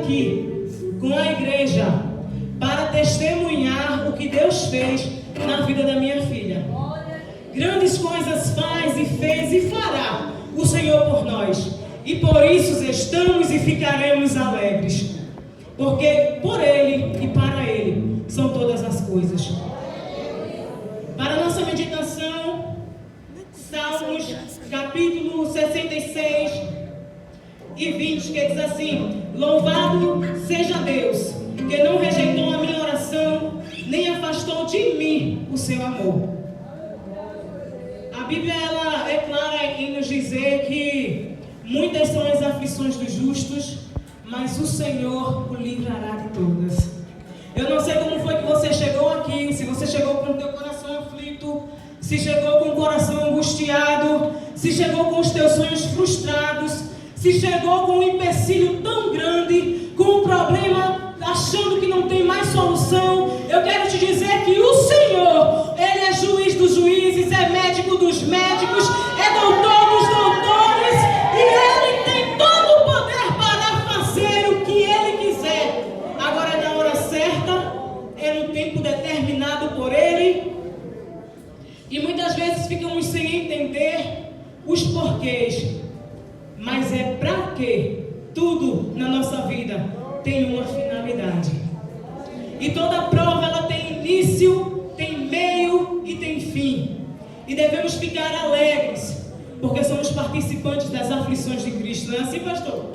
aqui com a igreja para testemunhar o que Deus fez na vida da minha filha. Grandes coisas faz e fez e fará o Senhor por nós. E por isso estamos e ficaremos alegres. Porque por Ele e para Ele são todas as coisas. Para a nossa meditação, Salmos capítulo 66 e 20, que diz assim: louvado seja Deus, que não rejeitou a minha oração, nem afastou de mim o seu amor. A Bíblia ela é clara em nos dizer que muitas são as aflições dos justos, mas o Senhor o livrará de todas. Eu não sei como foi que você chegou aqui, se você chegou com o teu coração aflito, se chegou com o coração angustiado, se chegou com os teus sonhos frustrados, se chegou com um empecilho tão grande, com um problema achando que não tem mais solução. Eu quero te dizer que o Senhor, Ele é juiz dos juízes, é médico dos médicos, é doutor dos doutores, e Ele tem todo o poder para fazer o que Ele quiser. Agora é na hora certa, é no tempo determinado por Ele, e muitas vezes ficamos sem entender os porquês. Mas é para que tudo na nossa vida tem uma finalidade. E toda prova ela tem início, tem meio e tem fim. E devemos ficar alegres, porque somos participantes das aflições de Cristo. Não é assim, pastor?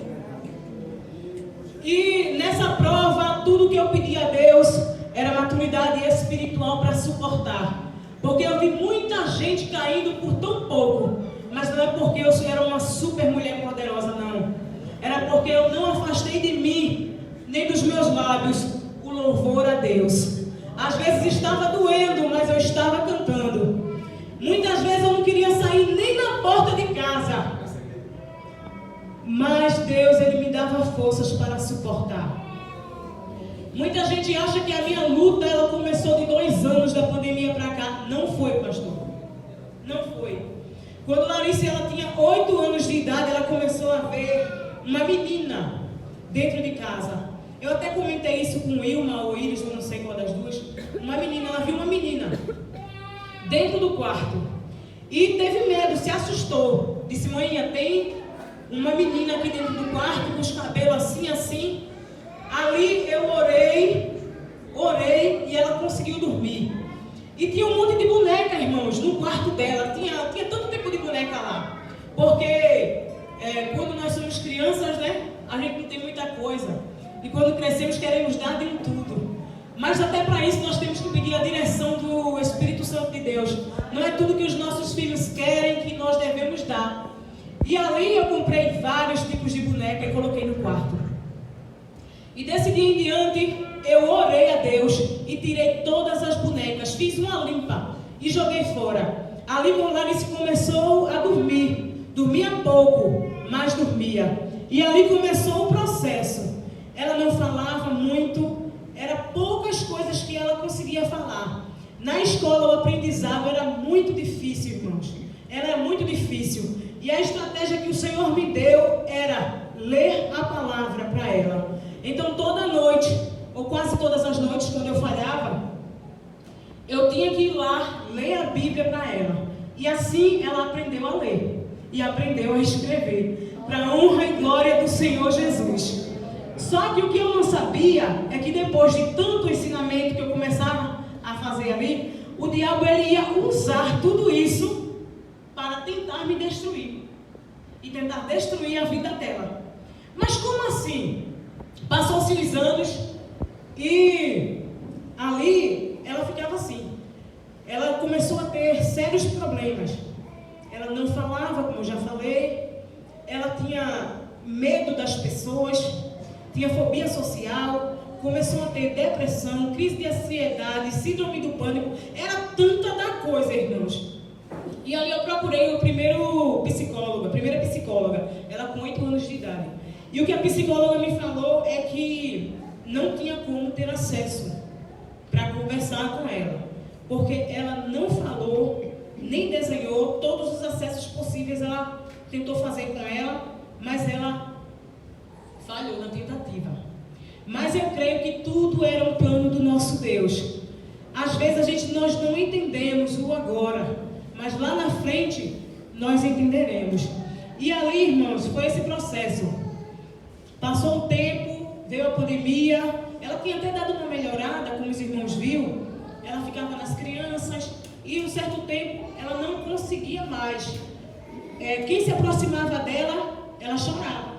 E nessa prova, tudo que eu pedi a Deus era maturidade espiritual para suportar. Porque eu vi muita gente caindo por tão pouco. Mas não é porque eu era uma super mulher poderosa, não. Era porque eu não afastei de mim, nem dos meus lábios, o louvor a Deus. Às vezes estava doendo, mas eu estava cantando. Muitas vezes eu não queria sair nem na porta de casa. Mas Deus, Ele me dava forças para suportar. Muita gente acha que a minha luta, ela começou de 2 anos da pandemia para cá. Não foi, pastor. Não foi. Quando Larissa ela tinha 8 anos de idade, ela começou a ver uma menina dentro de casa. Eu até comentei isso com Wilma ou Iris, eu não sei qual das duas. Uma menina, ela viu uma menina dentro do quarto e teve medo, se assustou. Disse: mãe, tem uma menina aqui dentro do quarto com os cabelos assim, assim. Ali eu orei e ela conseguiu dormir. E tinha um monte de boneca, irmãos, no quarto dela. Tinha tanto tempo de boneca lá. Porque quando nós somos crianças, né, a gente não tem muita coisa. E quando crescemos, queremos dar de um tudo. Mas até para isso nós temos que pedir a direção do Espírito Santo de Deus. Não é tudo que os nossos filhos querem que nós devemos dar. E ali eu comprei vários tipos de boneca e coloquei no quarto. E desse dia em diante, eu orei a Deus e tirei todas as bonecas, fiz uma limpa e joguei fora. Ali quando Larissa começou a dormir, dormia pouco, mas dormia. E ali começou o processo. Ela não falava muito, era poucas coisas que ela conseguia falar. Na escola o aprendizado era muito difícil, irmãos. Era muito difícil. E a estratégia que o Senhor me deu era ler a palavra para ela. Então toda noite, ou quase todas as noites, quando eu falhava, eu tinha que ir lá ler a Bíblia para ela. E assim ela aprendeu a ler e aprendeu a escrever, para a honra e glória do Senhor Jesus. Só que o que eu não sabia é que depois de tanto ensinamento que eu começava a fazer ali, o diabo ele ia usar tudo isso para tentar me destruir e tentar destruir a vida dela. Mas como assim? Passou-se os anos e ali ela ficava assim. Ela começou a ter sérios problemas. Ela não falava, como eu já falei. Ela tinha medo das pessoas, tinha fobia social, começou a ter depressão, crise de ansiedade, síndrome do pânico. Era tanta da coisa, irmãos. E ali eu procurei a primeira psicóloga, ela com 8 anos de idade. E o que a psicóloga me falou é que não tinha como ter acesso para conversar com ela, porque ela não falou, nem desenhou todos os acessos possíveis. Ela tentou fazer com ela, mas ela falhou na tentativa. Mas eu creio que tudo era um plano do nosso Deus. Às vezes nós não entendemos o agora, mas lá na frente nós entenderemos. E ali, irmãos, foi esse processo. Passou um tempo, veio a pandemia, ela tinha até dado uma melhorada, como os irmãos viram. Ela ficava nas crianças e um certo tempo ela não conseguia mais. Quem se aproximava dela, ela chorava.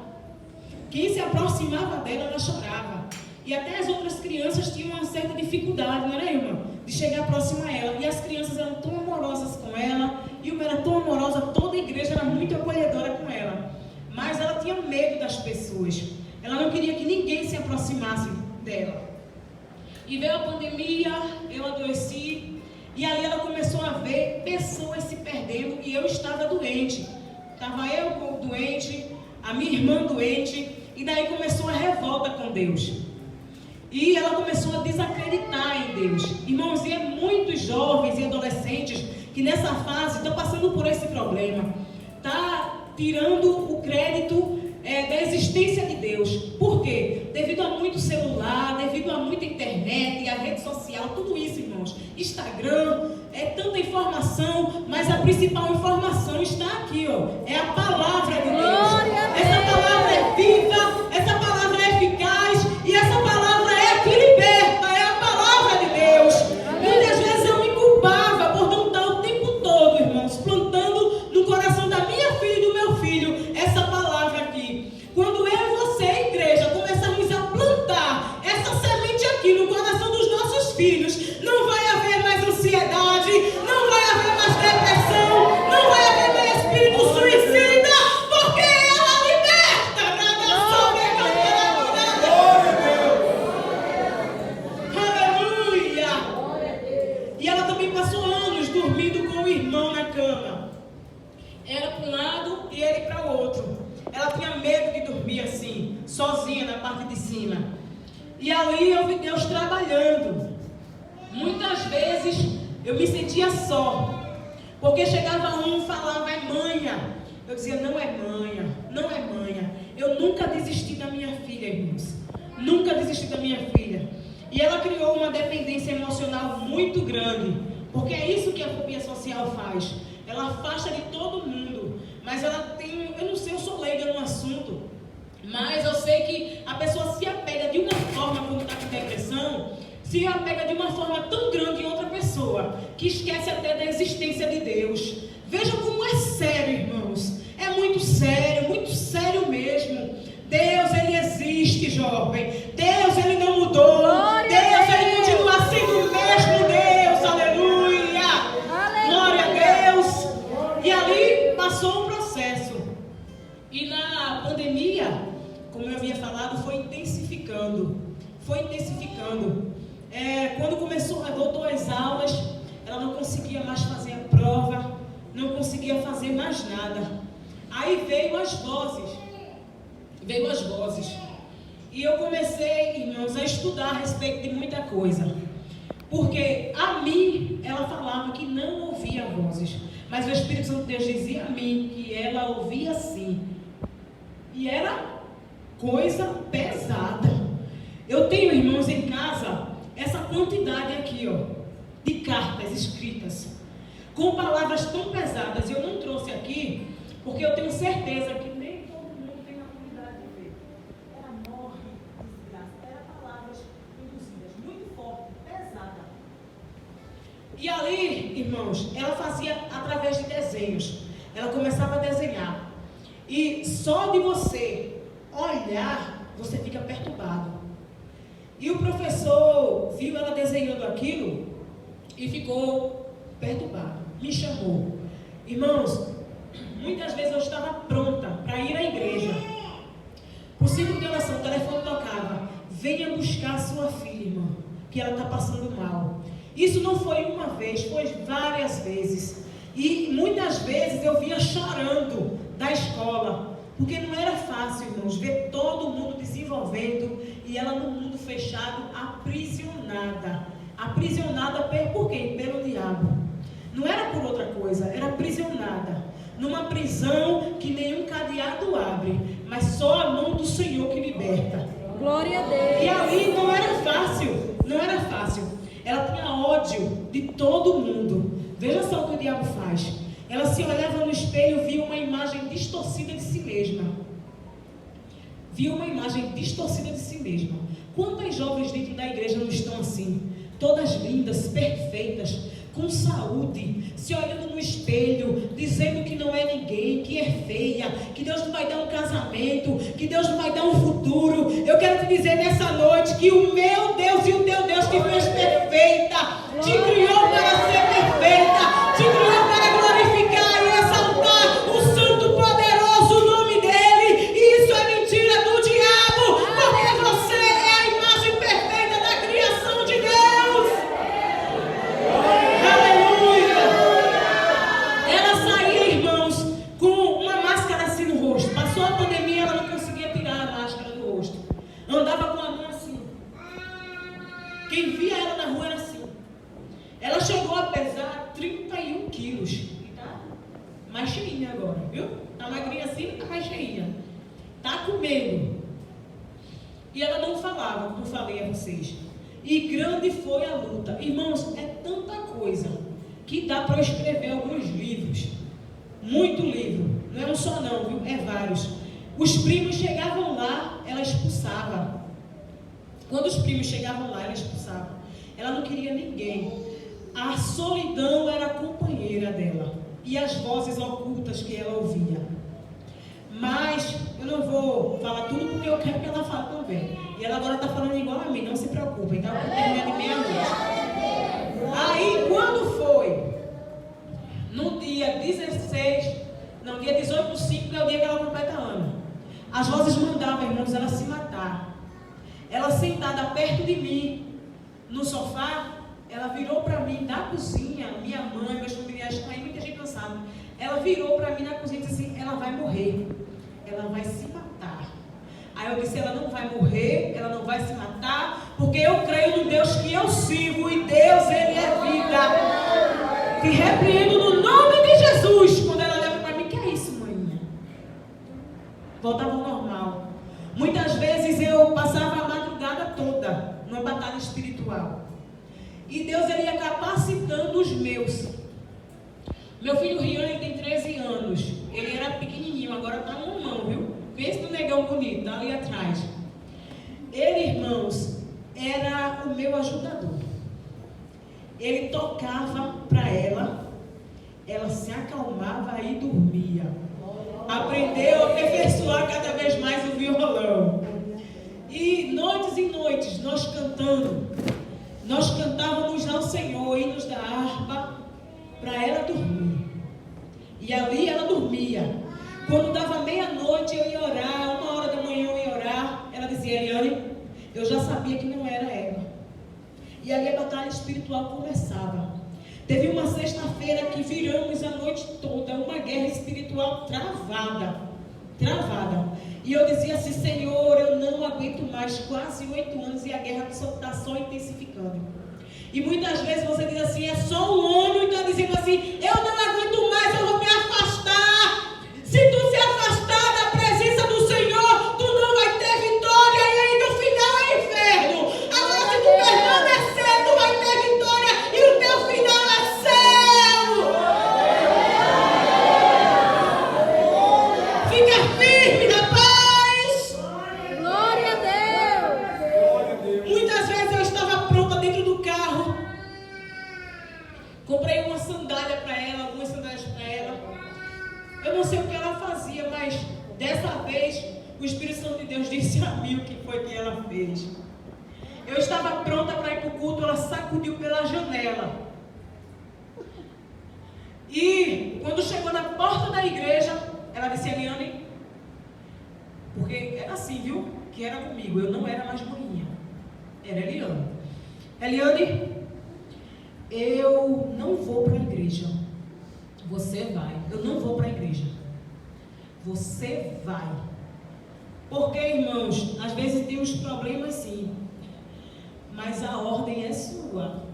Quem se aproximava dela, ela chorava. E até as outras crianças tinham uma certa dificuldade, não era, irmã? De chegar próximo a ela. E as crianças eram tão amorosas com ela. E uma era tão amorosa, toda a igreja era muito acolhedora com ela. Mas ela tinha medo das pessoas. Ela não queria que ninguém se aproximasse dela. E veio a pandemia, eu adoeci. E ali ela começou a ver pessoas se perdendo. E eu estava doente. Estava eu doente, a minha irmã doente. E daí começou a revolta com Deus. E ela começou a desacreditar em Deus. Irmãos, e muitos jovens e adolescentes que nessa fase estão passando por esse problema. Está tirando o crédito da existência de Deus. Por quê? Devido a muito celular, devido a muita internet, a rede social, tudo isso, irmãos. Instagram, tanta informação, mas a principal informação está aqui, ó. É a palavra de Deus. Essa palavra é viva, essa palavra é eficaz e essa palavra é a que liberta, é a palavra de Deus. Muitas vezes eu me culpava por não estar o tempo todo, irmãos, plantando no coração da minha filha e do meu filho essa palavra aqui. Quando eu e você, igreja, começarmos a plantar essa semente aqui no coração dos nossos filhos, não vai haver mais ansiedade, não vai haver mais depressão, não vai haver mais espírito suicida, porque ela liberta, nada sobre aleluia. E ela também passou anos dormindo com o irmão na cama. Ela para um lado e ele para o outro. Ela tinha medo de dormir assim, sozinha na parte de cima. E ali eu vi Deus trabalhando. Muitas vezes eu me sentia só. Porque chegava um e falava, é manha. Eu dizia, não é manha, não é manha. Eu nunca desisti da minha filha, irmãos. Nunca desisti da minha filha. E ela criou uma dependência emocional muito grande. Porque é isso que a fobia social faz. Ela afasta de todo mundo. Mas ela tem, eu não sei, eu sou leiga no assunto. Mas eu sei que a pessoa se apega de uma forma quando está com depressão, se apega de uma forma tão grande em outra pessoa, que esquece até da existência de Deus. Vejam como é sério, irmãos. É muito sério mesmo. Deus, Ele existe, jovem. Deus, Ele não mudou. Deus, Ele continua sendo o mesmo Deus. Aleluia. Glória a Deus. E ali passou um processo. E na pandemia, como eu havia falado, foi intensificando. Quando voltou às aulas, ela não conseguia mais fazer a prova, não conseguia fazer mais nada. Aí veio as vozes. E eu comecei, irmãos, a estudar a respeito de muita coisa. Porque a mim, ela falava que não ouvia vozes. Mas o Espírito Santo de Deus dizia a mim que ela ouvia sim. E era coisa pesada. Eu tenho, irmãos, em casa, essa quantidade aqui, ó, de cartas escritas, com palavras tão pesadas. Eu não trouxe aqui, porque eu tenho certeza que nem todo mundo tem a oportunidade de ver. Era morre, desgraça, era palavras induzidas, muito forte, pesada. E ali, irmãos, ela fazia através de desenhos. Ela começava a desenhar. E só de você olhar, você fica perturbado. E o professor viu ela desenhando aquilo e ficou perturbado. Me chamou. Irmãos, muitas vezes eu estava pronta para ir à igreja. Por círculo de oração, o telefone tocava. Venha buscar a sua filha, irmã, que ela está passando mal. Isso não foi uma vez, foi várias vezes. E muitas vezes eu vinha chorando da escola. Porque não era fácil, irmãos, ver todo mundo desenvolvendo e ela no mundo fechado, aprisionada. Aprisionada por quem? Pelo diabo. Não era por outra coisa, era aprisionada. Numa prisão que nenhum cadeado abre, mas só a mão do Senhor que liberta. Glória a Deus. E ali não era fácil, não era fácil. Ela tinha ódio de todo mundo. Veja só o que o diabo faz. Ela se olhava no espelho e via uma imagem distorcida de si mesma. Via uma imagem distorcida de si mesma. Quantas jovens dentro da igreja não estão assim? Todas lindas, perfeitas, com saúde, se olhando no espelho, dizendo que não é ninguém, que é feia, que Deus não vai dar um casamento, que Deus não vai dar um futuro. Eu quero te dizer nessa noite que o meu Deus e o teu Deus te fez perfeita, te criou para ser perfeita, te criou para glorificar e exaltar o santo poderoso nome dele. E isso é mentira do diabo, porque você é a imagem perfeita da criação de Deus. Aleluia! Ela saía, irmãos, com uma máscara assim no rosto. Passou a pandemia, ela não conseguia tirar a máscara do rosto. Andava com a mão assim. Quem via ela na rua era assim. Ela chegou a pesar 31 quilos. E tá mais cheinha agora, viu? Tá magrinha assim, tá mais cheinha. Tá comendo. E ela não falava, como falei a vocês. E grande foi a luta. Irmãos, é tanta coisa que dá para escrever alguns livros. Muito livro. Não é um só não, viu? É vários. Os primos chegavam lá, ela expulsava. Quando os primos chegavam lá, ela expulsava. Ela não queria ninguém. A solidão era a companheira dela. E as vozes ocultas que ela ouvia. Mas eu não vou falar tudo porque eu quero que ela fale também. E ela agora está falando igual a mim, não se preocupem, tá? Porque termina de meia-noite. Aí, quando foi? No dia 18/5, que é o dia que ela completa ano. As vozes mandavam, irmãos, ela se matar. Ela sentada perto de mim, no sofá, ela virou para mim da cozinha, minha mãe, meus familiares estão aí, muita gente cansada. Ela virou para mim na cozinha e disse assim, ela vai morrer, ela vai se matar. Aí eu disse, ela não vai morrer, ela não vai se matar, porque eu creio no Deus que eu sirvo, e Deus, Ele é vida. Te repreendo no nome de Jesus. Quando ela olhava para mim, que é isso, mãe? Voltava ao normal. Muitas vezes eu passava a madrugada toda numa batalha espiritual. E Deus, Ele ia capacitando os meus. Meu filho Rian, ele tem 13 anos. Ele era pequenininho, agora está um homão, viu? Pensa no negão bonito, tá ali atrás. Ele, irmãos, era o meu ajudador. Ele tocava para ela, ela se acalmava e dormia. Aprendeu a aperfeiçoar cada vez mais o violão. E noites nós cantando, nós cantávamos ao Senhor, hinos da harpa, para ela dormir. E ali ela dormia. Quando dava meia-noite eu ia orar, 1h da manhã eu ia orar. Ela dizia, Eliane, eu já sabia que não era ela. E ali a batalha espiritual começava. Teve uma sexta-feira que viramos a noite toda, uma guerra espiritual travada. E eu dizia assim, Senhor, eu não aguento mais, quase 8 anos e a guerra está só intensificando. E muitas vezes você diz assim, é só um ano, e está dizendo assim, eu não aguento mais, eu vou me afastar. Se tu se afastar da presença do Senhor, tu não vai ter vitória, e aí no final é inferno. Agora se tu permanecer, tu vai ter vitória, e o teu final é céu. Fica firme, rapaz. Glória a Deus. Muitas vezes eu estava pronta dentro do carro. Comprei uma sandália para ela, algumas sandálias para ela. Eu não sei o que ela fazia, mas dessa vez o Espírito Santo de Deus disse a mim o que foi que ela fez. Eu estava pronta para ir para o culto, ela sacudiu pela janela. E quando chegou na porta da igreja, ela disse, Eliane, porque era assim, viu? Que era comigo, eu não era mais boinha, era Eliane. Eliane, eu não vou para a igreja. Você vai. Eu não vou para a igreja. Você vai. Porque, irmãos, às vezes tem uns problemas sim, mas a ordem é sua.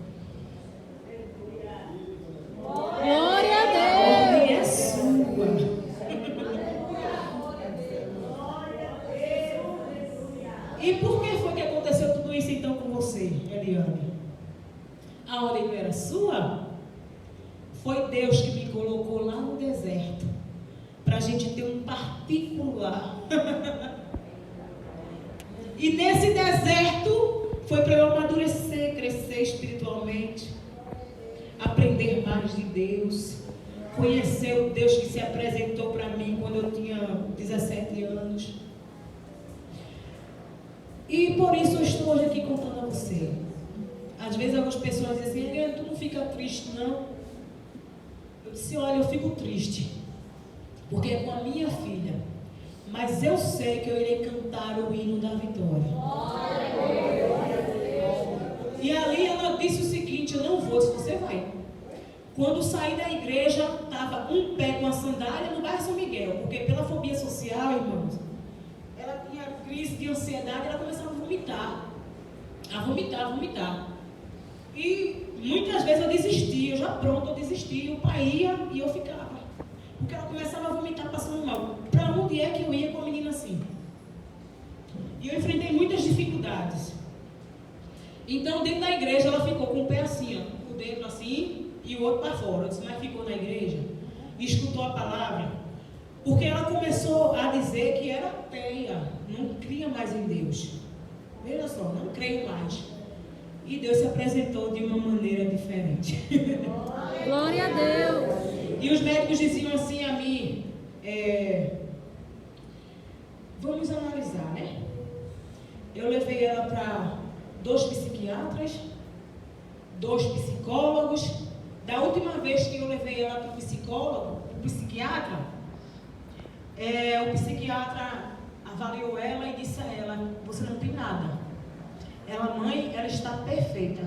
Glória a Deus. A ordem é sua. E por que foi que aconteceu tudo isso então com você, Eliane? A ordem não era sua? Foi Deus que me colocou lá no deserto, para a gente ter um particular. E nesse deserto foi para eu amadurecer, crescer espiritualmente, aprender mais de Deus, conhecer o Deus que se apresentou para mim quando eu tinha 17 anos. E por isso eu estou hoje aqui contando a você. Às vezes algumas pessoas dizem assim: Eliane, tu não fica triste não? Eu disse: olha, eu fico triste, porque é com a minha filha, mas eu sei que eu irei cantar o hino da vitória. E ali ela disse o seguinte: eu não vou. Se você vai. Quando saí da igreja, estava um pé com a sandália no bairro São Miguel, porque pela fobia social, irmãos, ela tinha crise de ansiedade, ela começava a vomitar. A vomitar. E muitas vezes eu desistia, eu desistia, o pai ia e eu ficava. Porque ela começava a vomitar, passando mal. Para onde é que eu ia com a menina assim? E eu enfrentei muitas dificuldades. Então, dentro da igreja, ela ficou com o pé assim, ó, o dedo assim e o outro para fora. Eu disse: mas ficou na igreja e escutou a palavra. Porque ela começou a dizer que era ateia, não cria mais em Deus. Veja só, não creio mais. E Deus se apresentou de uma maneira diferente. Glória a Deus. E os médicos diziam assim a mim: vamos analisar, né? Eu levei ela para 2 psiquiatras, 2 psicólogos. Da última vez que eu levei ela para o psicólogo, o psiquiatra avaliou ela e disse a ela: você não tem nada. Ela, mãe, ela está perfeita.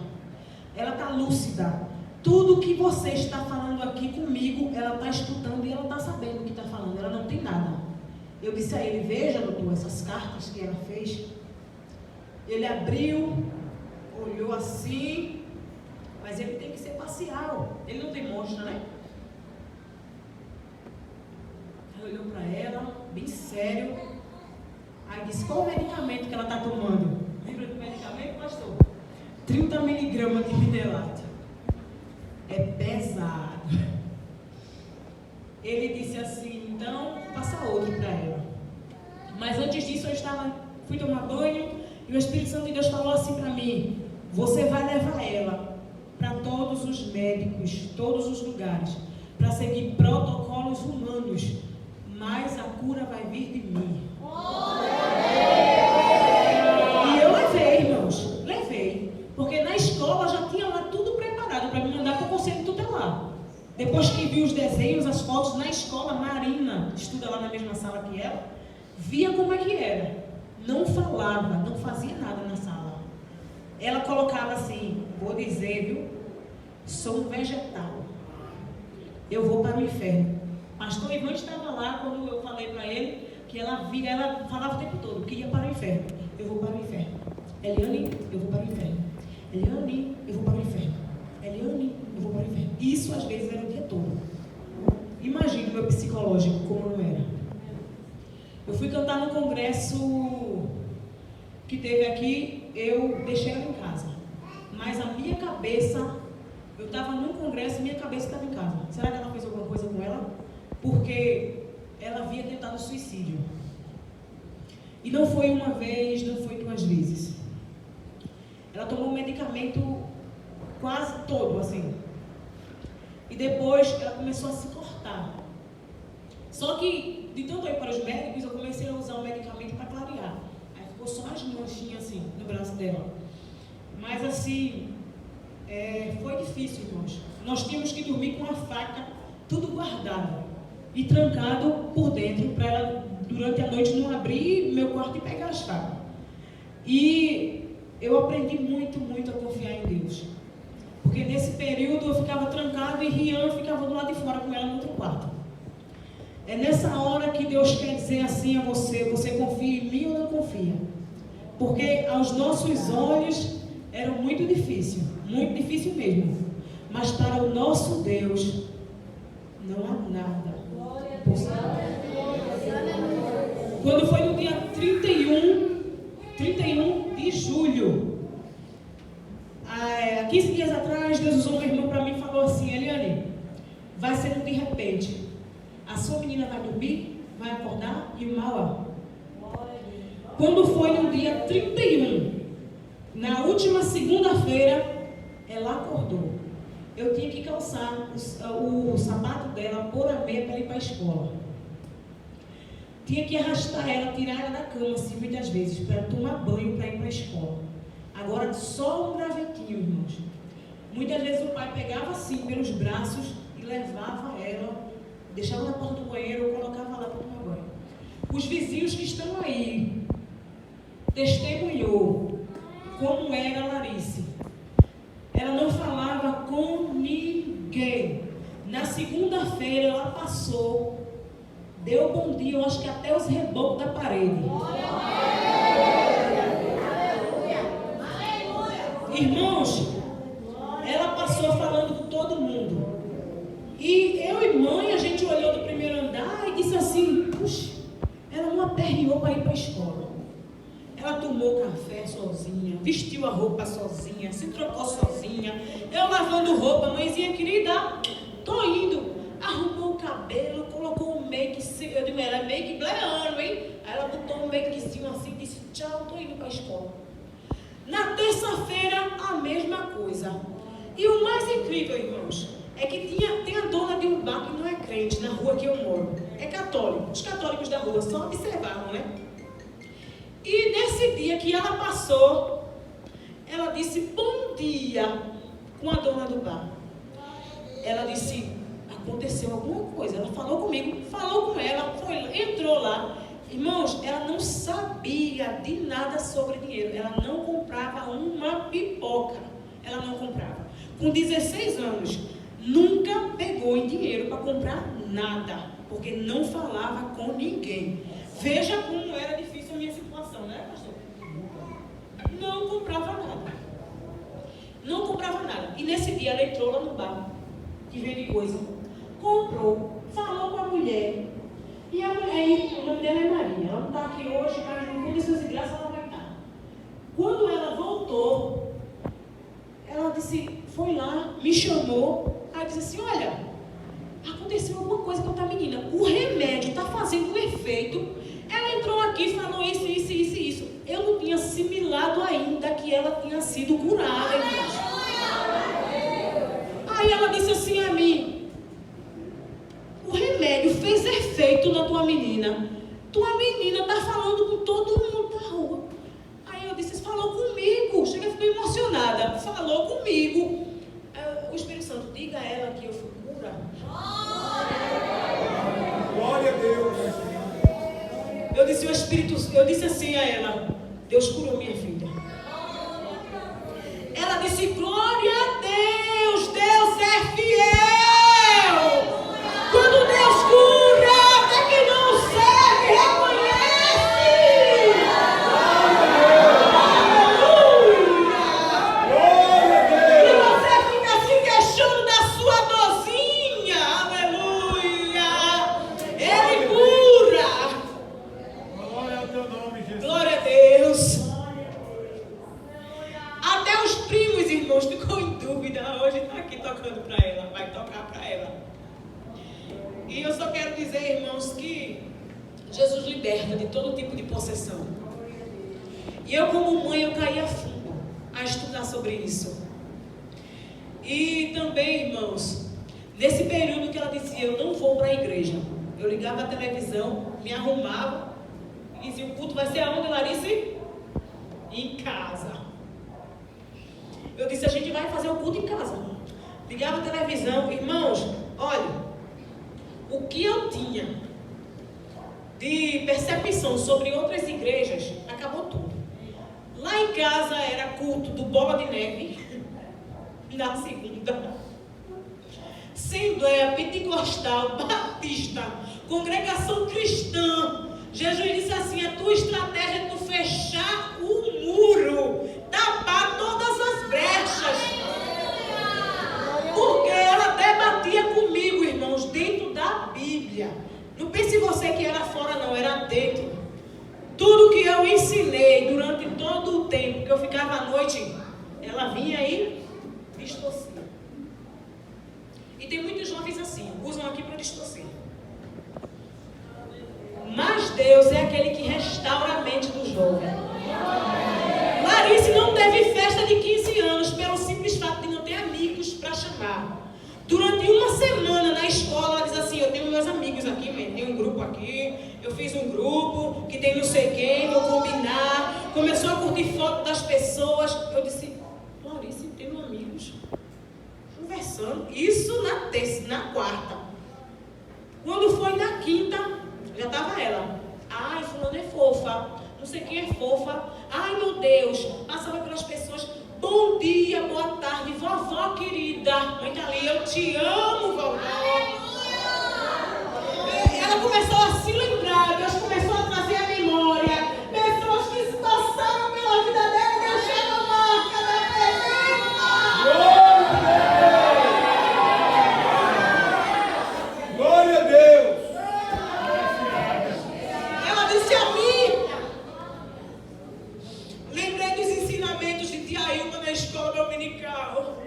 Ela está lúcida. Tudo que você está falando aqui comigo, ela está escutando e ela está sabendo o que está falando. Ela não tem nada. Eu disse a ele: veja, doutor, essas cartas que ela fez. Ele abriu, olhou assim, mas ele tem que ser parcial. Ele não demonstra, né? Ele olhou para ela, bem sério. Aí disse: qual o medicamento que ela está tomando? Lembra do medicamento, pastor? 30 miligramas de Midelato. É pesado. Ele disse assim: então, passa outro para ela. Mas antes disso, fui tomar banho e o Espírito Santo de Deus falou assim para mim: você vai levar ela para todos os médicos, todos os lugares, para seguir protocolos humanos, mas a cura vai vir de mim. E eu levei, irmãos, porque na escola já tinha lá tudo preparado para me mandar para o conselho tutelar. Depois que vi os desenhos, as fotos na escola, Marina estuda lá na mesma sala que ela, via como é que era. Não falava, não fazia nada na sala. Ela colocava assim: vou dizer, viu, sou um vegetal, eu vou para o inferno. Pastor Ivan estava lá quando eu falei para ele que ela falava o tempo todo que ia para o inferno. Eu vou para o inferno. Eliane, eu vou para o inferno. Eliane, eu vou para o inferno. Eliane, eu vou para o inferno. Isso às vezes era o dia todo. Imagina o meu psicológico como não era. Eu fui cantar no congresso que teve aqui, eu deixei ela em casa. Mas a minha cabeça, eu estava num congresso e minha cabeça estava em casa. Será que ela fez alguma coisa com ela? Porque ela havia tentado suicídio. E não foi uma vez, não foi 2 vezes. Ela tomou o medicamento quase todo, assim. E depois ela começou a se cortar. Só que, de tanto ir para os médicos, eu comecei a usar o medicamento para clarear. Aí ficou só as manchinhas assim, no braço dela. Mas assim, foi difícil, irmãos. Nós tínhamos que dormir com a faca, tudo guardado e trancado por dentro, para ela, durante a noite, não abrir meu quarto e pegar as facas. E eu aprendi muito, muito a confiar em Deus. Porque nesse período eu ficava trancado e Rian ficava do lado de fora com ela no outro quarto. É nessa hora que Deus quer dizer assim a você: você confia em mim ou não confia? Porque aos nossos olhos era muito difícil mesmo. Mas para o nosso Deus não há nada possível. Quando foi no dia 31 31 de julho. Há 15 dias atrás, Deus usou meu irmão para mim e falou assim: Eliane, vai ser de repente. A sua menina vai dormir, vai acordar e o mal. Quando foi no dia 31, na última segunda-feira, ela acordou. Eu tinha que calçar o sapato dela, pôr a meia para ir para a escola. Tinha que arrastar ela, tirar ela da cama, assim, muitas vezes, para tomar banho, para ir para a escola. Agora, só um gravetinho, irmãos. Muitas vezes o pai pegava assim, pelos braços, e levava ela, deixava na porta do banheiro, ou colocava lá para tomar banho. Os vizinhos que estão aí, testemunhou como era a Larice. Ela não falava com ninguém. Na segunda-feira ela passou, deu bom dia, eu acho que até os rebocos da parede. Irmãos, ela passou falando com todo mundo. E eu e mãe, a gente olhou do primeiro andar e disse assim: puxa, ela não aperreou para ir para a escola. Ela tomou café sozinha, vestiu a roupa sozinha, se trocou sozinha. Eu lavando roupa, mãezinha querida, tô indo. Arrumou o cabelo, colocou um make, eu digo, ela é make bleano, hein? Aí ela botou um makezinho assim, disse: tchau, tô indo para a escola. Na terça-feira, a mesma coisa. E o mais incrível, irmãos, é que tem a dona de um bar que não é crente, na rua que eu moro. É católico. Os católicos da rua só observavam, né? E nesse dia que ela passou, ela disse bom dia com a dona do bar. Ela disse: aconteceu alguma coisa. Ela falou comigo, falou com ela, entrou lá. Irmãos, ela não sabia de nada sobre dinheiro. Ela não comprava uma pipoca. Ela não comprava. Com 16 anos, nunca pegou em dinheiro para comprar nada, porque não falava com ninguém. Veja como era difícil a minha situação, né, pastor? Não comprava nada. Não comprava nada. E nesse dia ela entrou lá no bar que vende coisa. Comprou, falou com a mulher. E a mulher, o nome dela é Maria. Ela não está aqui hoje, mas em condições de graça ela vai estar. Quando ela voltou, ela disse, foi lá, me chamou. Aí disse assim: olha, aconteceu alguma coisa com a menina. O remédio está fazendo um efeito. Ela entrou aqui e falou isso. Eu não tinha assimilado ainda que ela tinha sido curada. Aí ela disse assim a mim: o remédio fez efeito na tua menina. Tua menina está falando com todo mundo da rua. Aí eu disse: falou comigo. Chega, ficou emocionada. Falou comigo. O Espírito Santo, diga a ela que eu fui curada. Glória a Deus. Eu disse assim a ela: Deus curou minha filha. Ela disse: glória a Deus, Deus é fiel. Quando Deus cura, até que não serve, reconhece. Aleluia. E você fica se queixando da sua dorzinha. Aleluia. Ele cura. Glória ao teu nome, Jesus. Glória a Deus. Até os primos, irmãos, ficou em dúvida. Hoje está aqui tocando para ela, vai tocar para ela. E eu só quero dizer, irmãos, que Jesus liberta de todo tipo de possessão. E eu, como mãe, eu caí a fundo a estudar sobre isso. E também, irmãos, nesse período que ela dizia: eu não vou para a igreja, eu ligava a televisão, me arrumava e dizia: o culto vai ser aonde, Larice? Em casa. Eu disse: a gente vai fazer o culto em casa. Ligava a televisão. Irmãos, olha, o que eu tinha de percepção sobre outras igrejas, acabou tudo. Lá em casa era culto do Bola de Neve, na segunda. Assembleia Pentecostal, Batista, Congregação Cristã. Jesus disse assim: a tua estratégia é tu fechar o muro, tapar todas as brechas. Porque ela debatia comigo, irmãos, dentro da Bíblia. Não pense você que era fora, não, era dentro. Tudo que eu ensinei durante todo o tempo que eu ficava à noite, ela vinha aí distorcer. E tem muitos jovens assim, usam aqui para distorcer. Mas Deus é aquele que restaura a mente do jovem. Larice não teve festa de 15 anos pelo simples fato de não ter amigos para chamar. Durante uma semana na escola, ela diz assim: eu tenho meus amigos aqui, tem um grupo aqui, eu fiz um grupo que tem não sei quem, vou combinar. Começou a curtir foto das pessoas. Eu disse: Larice, tenho amigos. Conversando. Isso na terça, na quarta. Quando foi na quinta, já estava ela. Ai, fulano é fofa. Não sei quem é fofa. Ai, meu Deus. Passava pelas pessoas. Bom dia, boa tarde, vovó querida. Mãe tá ali, eu te amo, vovó. Ela começou a se lembrar. Deus começou a trazer a memória. Pessoas que passaram pela vida dela e deixaram a marca da presença. Glória a Deus. Ela disse a mim. Lembrei dos ensinamentos de tia Ilma na escola dominical.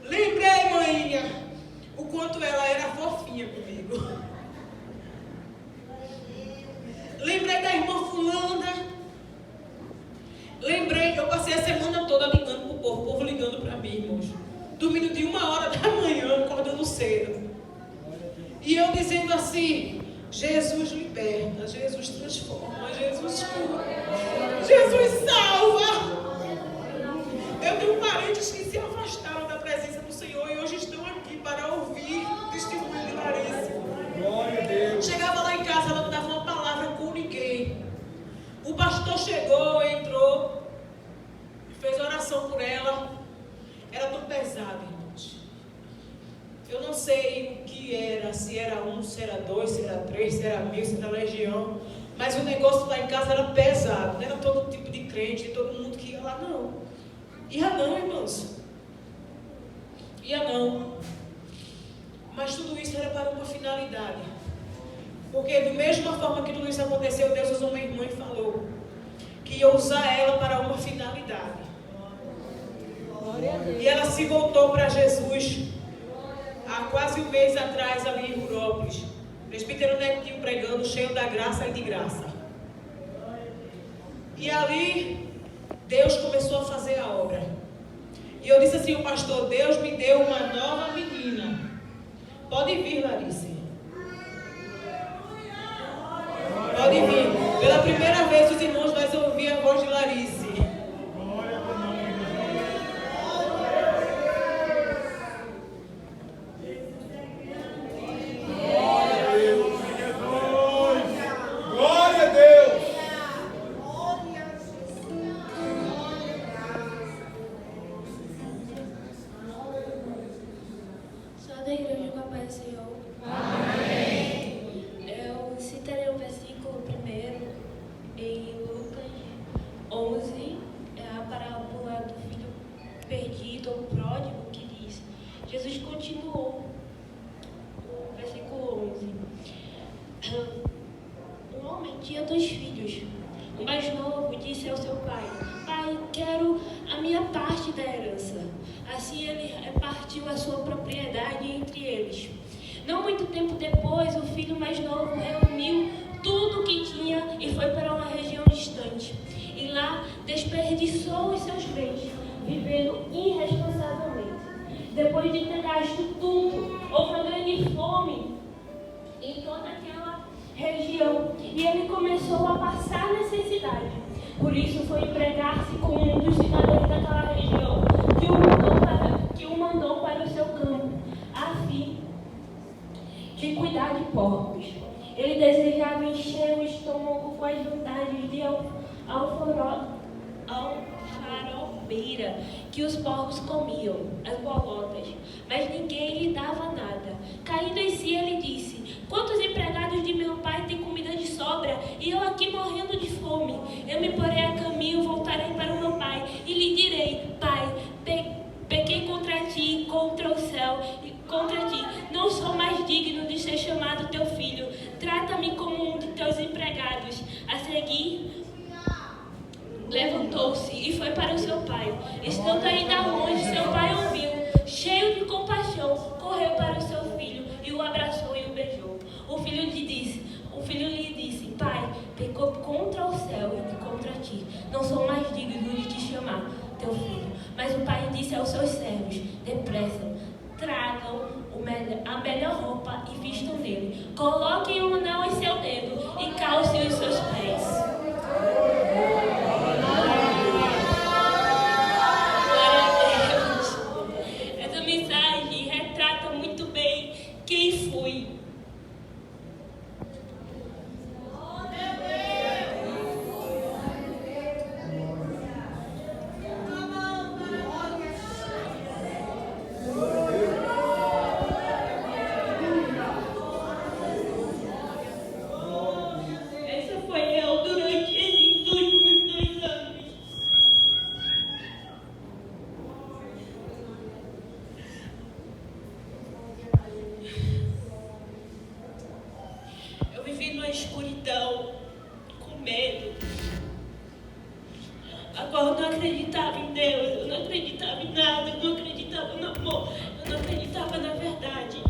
Lembrei, maninha, o quanto ela era fofinha comigo. Lembrei da irmã fulana. Lembrei, eu passei a semana toda ligando pro povo, o povo ligando para mim, irmãos. Dormindo de 1h da manhã, acordando cedo. E eu dizendo assim: Jesus liberta, Jesus transforma, Jesus cura, Jesus salva. Eu tenho parentes que se afastaram da presença do Senhor e hoje estão aqui para ouvir o testemunho de Larice. Glória a Deus. Chegava lá em casa, ela não dava uma palavra com ninguém. O pastor chegou, entrou, fez oração por ela. Era tão pesado, irmãos. Eu não sei o que era, se era 1, se era 2, se era 3, se era 1000, se era legião. Mas o negócio lá em casa era pesado. Não era todo tipo de crente, todo mundo que ia lá, não. Ia não, irmãos. Ia não. Mas tudo isso era para uma finalidade. Porque da mesma forma que tudo isso aconteceu, Deus usou uma irmã e falou que ia usar ela para uma finalidade. E ela se voltou para Jesus há quase um mês atrás, ali em Rurópolis. Presbítero Netinho pregando, cheio da graça e de graça. E ali, Deus começou a fazer a obra. E eu disse assim: o pastor, Deus me deu uma nova menina. Pode vir, Larice. Pode vir. Pela primeira vez, os irmãos vão ouvir a voz de Larice. Glória ao nome de Jesus. Glória a Deus. Sou da igreja com a paz do Senhor. Eu citarei o versículo primeiro em Lucas 11, a parábola do filho perdido ou pródigo, que diz: Jesus continuou, o versículo 11. Um homem tinha 2 filhos. O mais novo disse ao seu pai: Pai, quero a minha parte da herança. Assim ele repartiu a sua propriedade entre eles. Não muito tempo depois, o filho mais novo reuniu tudo o que tinha e foi para uma região distante. E lá desperdiçou os seus bens, vivendo irresponsavelmente. Depois de ter gasto tudo, houve uma grande fome em toda aquela região e ele começou a passar necessidade. Por isso foi empregar-se com um dos cidadãos daquela região, que o mandou para o seu campo, a fim de cuidar de porcos. Ele desejava encher o estômago com as vantagens de alfarobeira que os porcos comiam, as bolotas, mas ninguém lhe dava nada. Caindo em si, ele disse: Quantos empregados de meu pai têm comida de sobra e eu aqui morrendo de fome? Eu me porei a caminho, voltarei para o meu pai e lhe direi: Pai, pequei contra ti, contra o céu e contra ti. Não sou mais digno de ser chamado teu filho. Trata-me e foi para o seu pai. Estando ainda longe, seu pai ouviu. Cheio de compaixão, correu para o seu filho e o abraçou e o beijou. O filho lhe disse, pai, pecou contra o céu e contra ti. Não sou mais digno de te chamar teu filho. Mas o pai disse aos seus servos, depressa, tragam a melhor roupa e vistam nele. Coloquem um anel em seu dedo e calcem os seus pés. Glória a Deus. Essa mensagem retrata muito bem quem fui. Essa foi eu durante esses últimos 2 anos. Eu vivi numa escuridão, com medo, a qual eu não acreditava em Deus, eu não acreditava em nada, eu não acreditava no amor, eu não acreditava na verdade.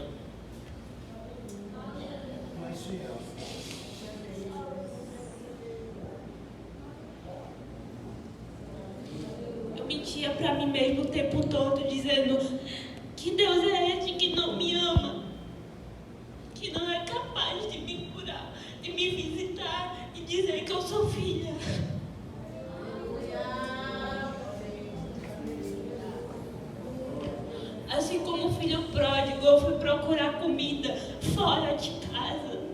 Eu mentia para mim mesmo o tempo todo, dizendo que Deus é esse que não me ama, que não é capaz de me curar, de me visitar e dizer que eu sou filha. Assim como o filho pródigo, eu fui procurar comida fora de casa.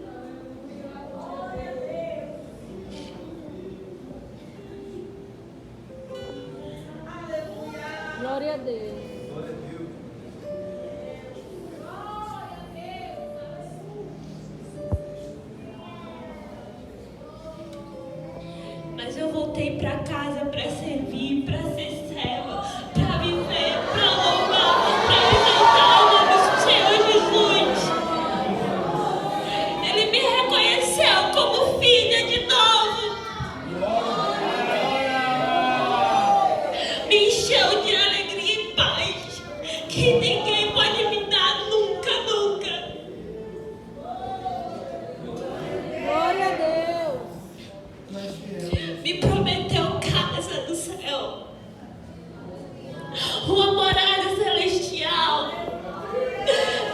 Glória a Deus. Mas eu voltei para casa para servir, para ser serva, para viver, para louvar, para exaltar o nome do Senhor Jesus. Ele me reconheceu como filha de novo. Me encheu de alegria e paz que ninguém pode me dar nunca, nunca. Glória a Deus. Me prometeu casa do céu, uma morada celestial,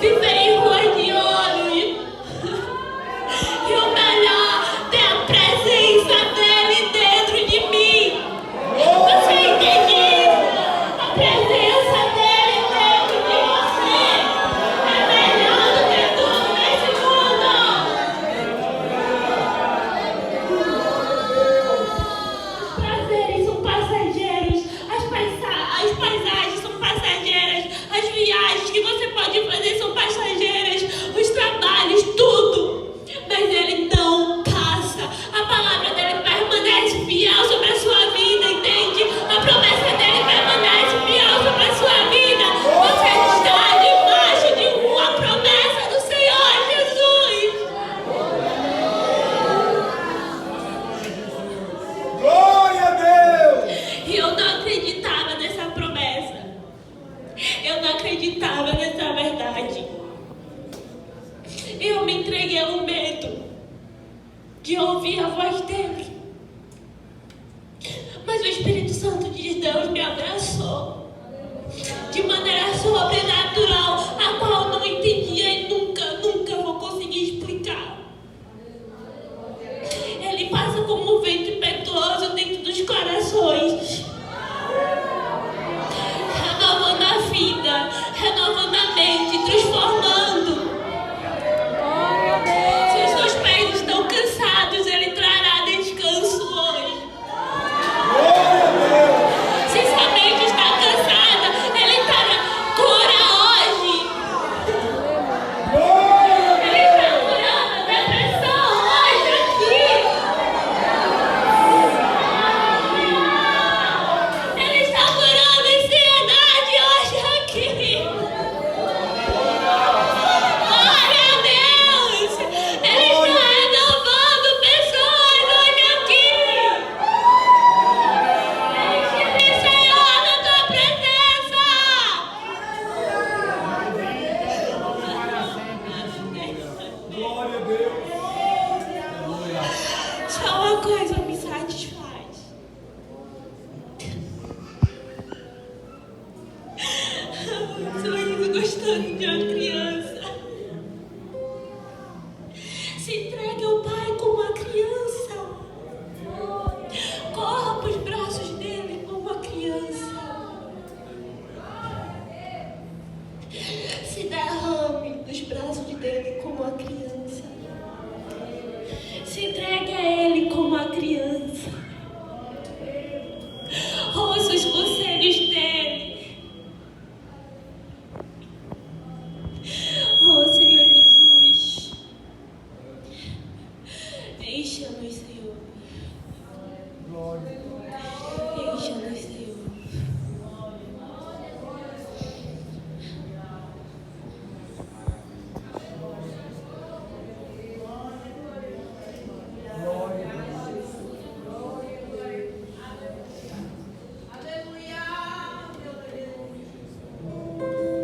viver em ruas de ouro e o melhor, ter a presença dele dentro de mim. Você entende isso? A presença dele dentro de você é melhor do que tudo nesse mundo. Os prazeres são passageiros, as paisagens são passageiras, as viagens que você pode fazer são passageiras, os trabalhos, tudo. Mas ele não passa. A palavra dele permanece fiel sobre a sua vida, entende? A promessa dele permanece fiel sobre a sua vida. Você está debaixo de uma promessa do Senhor Jesus. Glória a Deus! E eu não acreditava nessa promessa. Eu não acreditava nessa verdade. Eu me entreguei ao medo de ouvir a voz dele. Mas o Espírito Santo de Deus me abraçou de maneira sobrenatural, a qual eu não entendia e nunca vou conseguir explicar. Ele passa como um vento impetuoso dentro dos corações, renovando a vida, renovando a mente, transformando. Glória a Deus. Se os seus pés estão cansados, ele trará descanso hoje. Glória a Deus! Se sua mente está cansada, ele trará cura hoje. Glória a Deus. Só uma coisa me satisfaz. Um sorriso gostoso de uma criança. Se entregue ao Pai como uma criança. Corra para os braços dele como uma criança. Se derrame nos braços dele como uma criança. Se entregue a ele como uma criança. Ouça os conselhos dele. Oh, Senhor Jesus. Encha-nos, Senhor. Encha-nos, Senhor.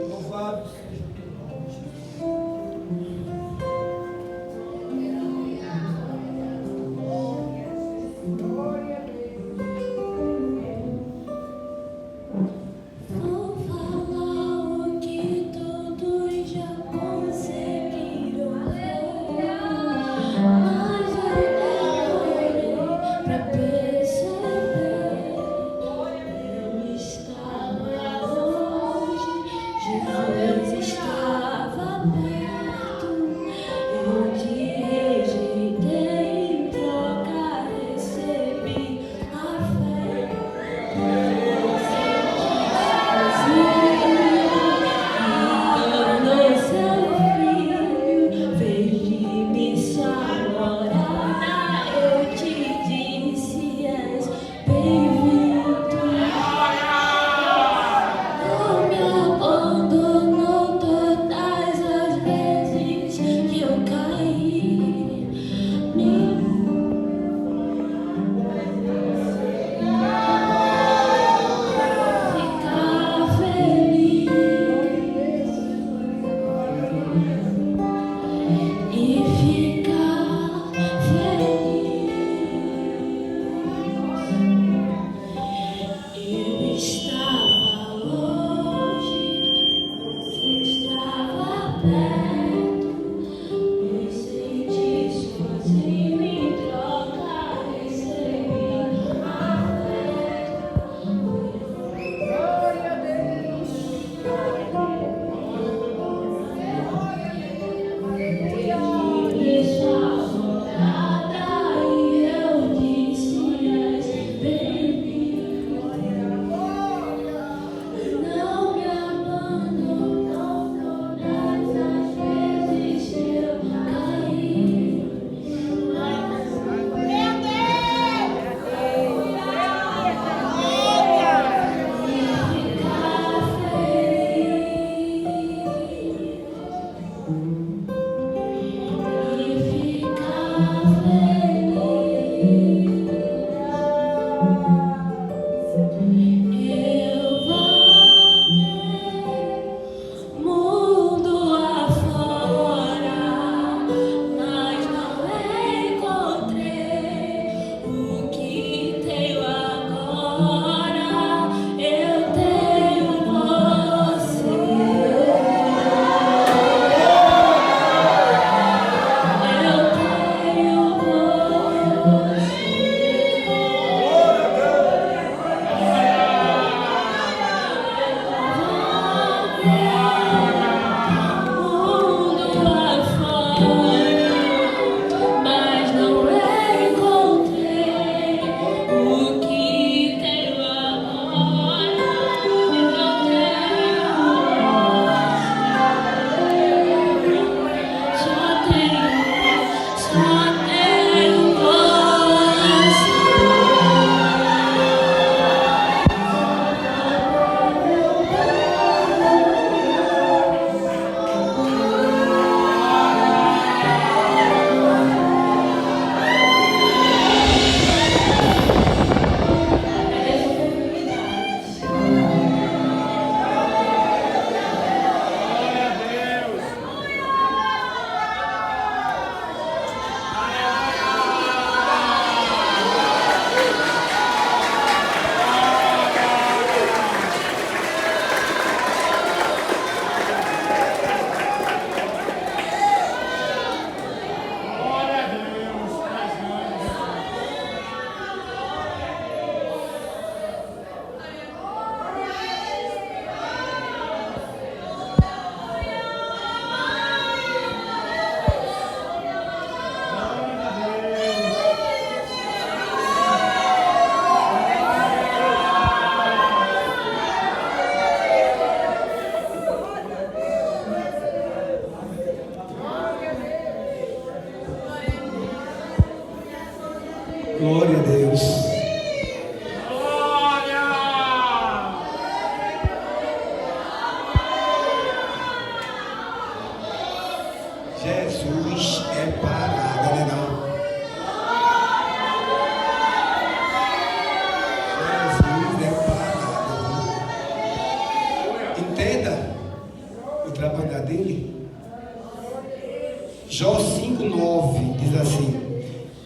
Louvado seja o teu nome. Vou falar o que todos já conseguiram ver, mas eu demorei pra perceber. Eu estava longe, Jesus estava perto. Eu te rejeitei, em troca recebi a fé. Ficar feliz e ficar feliz. Eu estava longe, você estava perto. Me senti sozinho, em troca recebi afeto. Glória a Deus. Isso afogada e eu disse: és bem-vindo. Não me abandonou todas as vezes que eu caí. Mundo afora, mas não encontrei o que tenho agora. Eu tenho você. Eu tenho você. Glória a Deus. Jesus é parada, né não? Jesus é parada. Entenda o trabalhar dele. Jó 5,9 diz assim: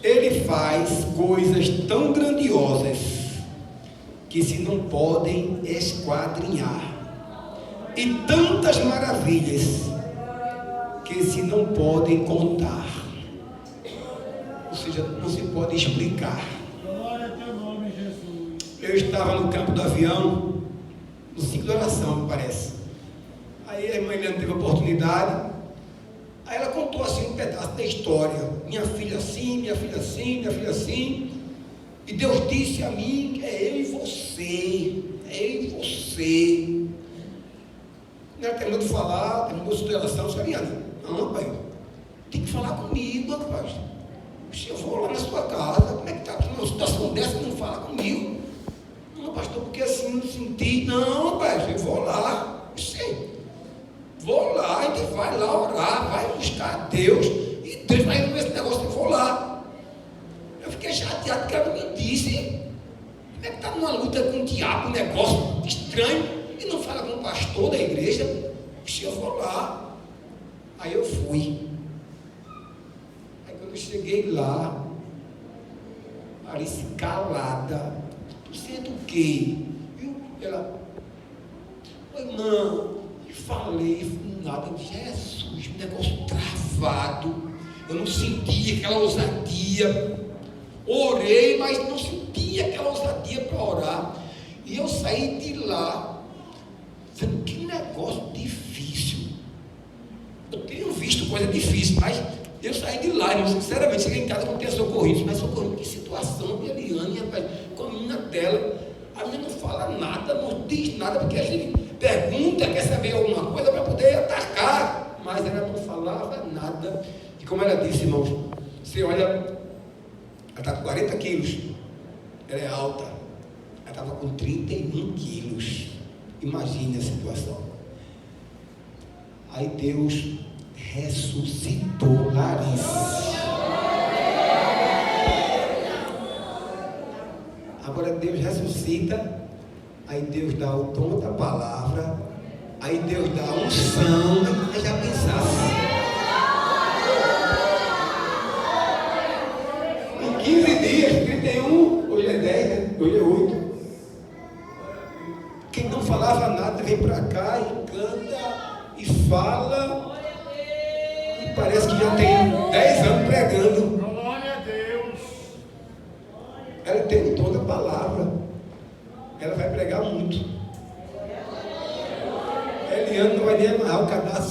ele faz coisas tão grandiosas que se não podem esquadrinhar, e tantas maravilhas que se não podem contar, ou seja, não se pode explicar. Glória a teu nome, Jesus. Eu estava no campo do avião, no 5 de oração, me parece. Aí a irmã Eliana teve a oportunidade. Aí ela contou assim um pedaço da história. Minha filha assim, minha filha assim, minha filha assim. E Deus disse a mim que é eu e você. É eu e você. Ela terminou de falar, terminou a sua oração. Eu disse: Eliana, não, pai, tem que falar comigo, rapaz. Eu vou lá na sua casa. Como é que está? Numa situação dessa, não fala comigo. Não, pastor, porque assim não senti. Não, rapaz, eu vou lá. Eu sei. Vou lá, a gente vai lá orar, vai buscar a Deus, e Deus vai resolver esse negócio. Eu vou lá. Eu fiquei chateado porque ela não me disse. Como é que está numa luta com o diabo, um negócio estranho, e não fala com o pastor da igreja? Eu vou lá. Aí eu fui. Aí quando eu cheguei lá, Alice calada: você é do quê? Ela: oi, irmão. Falei, nada, Jesus, um negócio travado, eu não sentia aquela ousadia, orei, mas não sentia aquela ousadia para orar, e eu saí de lá, dizendo: que negócio difícil. Eu tenho visto coisa difícil, mas eu saí de lá, eu sinceramente cheguei em casa, não tenho socorrido, mas socorrido, que situação, de Eliane, rapaz, com a menina dela, a menina não fala nada, não diz nada, porque a gente pergunta, quer saber alguma coisa para poder atacar, mas ela não falava nada. E como ela disse, irmãos, você olha, ela está com 40 quilos, ela é alta, ela estava com 31 quilos, imagine a situação. Aí Deus ressuscitou Larissa. Agora Deus ressuscita. Aí Deus dá o tom da palavra, aí Deus dá a unção, aí já pensasse. Em 15 dias, 31, hoje é 10, né? Hoje é 8. Quem não falava nada vem para cá e canta e fala, e parece que já tem 10 anos pregando. Glória a Deus. Ela tem o tom da palavra. Ela vai pregar muito. Eliane não vai nem amarrar o cadastro